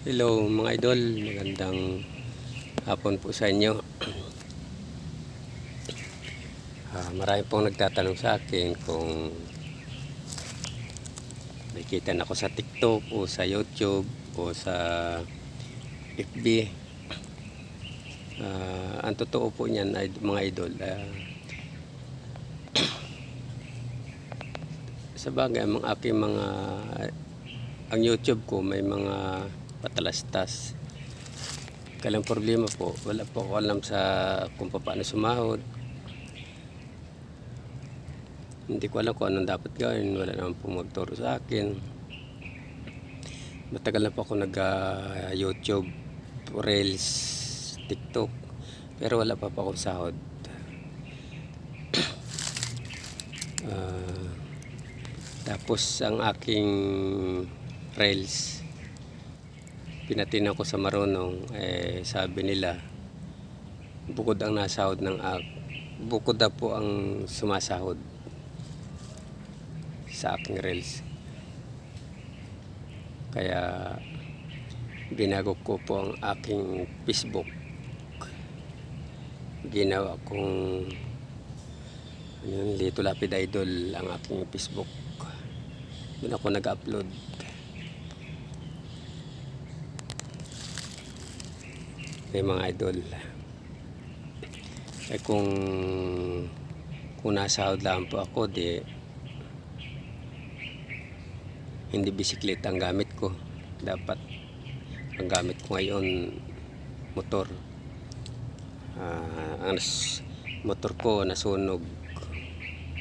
Hello mga idol, magandang hapon po sa inyo. Marami pong nagtatanong sa akin kung nakikita na ako sa TikTok o sa YouTube o sa FB. Ang totoo po niyan ay mga idol, sa bagay ang YouTube ko may mga patalastas. Kalang problema po, wala po ako alam sa kung paano sumahod. Hindi ko alam kung anong dapat gawin. Wala naman po magturo sa akin. Matagal na po ako nag-YouTube, Reels, TikTok. Pero wala pa akong sahod. Tapos ang aking Reels, pinatina ko sa marunong. Sabi nila, bukod ang nasahod bukod na po ang sumasahod sa aking Reels. Kaya binago ko po ang aking Facebook. Ginawa kong Lito Lapid Idol ang aking Facebook. Doon ako nag-upload. May mga idol. Kung nasahod lang po ako, hindi bisikleta ang gamit ko. Dapat ang gamit ko ngayon motor. Ang motor ko nasunog,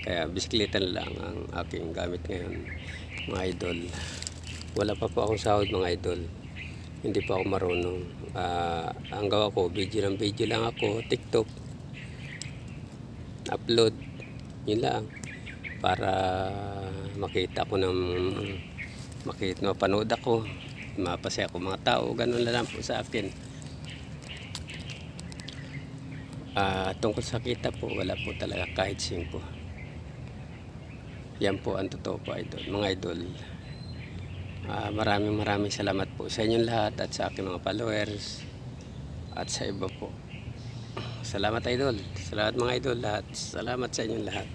kaya bisikleta lang ang aking gamit ngayon mga idol. Wala pa po akong sahod mga idol, hindi pa ako marunong. Ang gawa ko, video lang ako, TikTok upload, yun lang, para makita ko mapanood ako, mapasaya ako mga tao, ganun lang po sa akin. Tungkol sa kita po, wala po talaga kahit 5. Yan po ang totoo po idol, mga idol. Maraming salamat po sa inyong lahat at sa aking mga followers at sa iba po. Salamat idol, salamat mga idol lahat, salamat sa inyong lahat.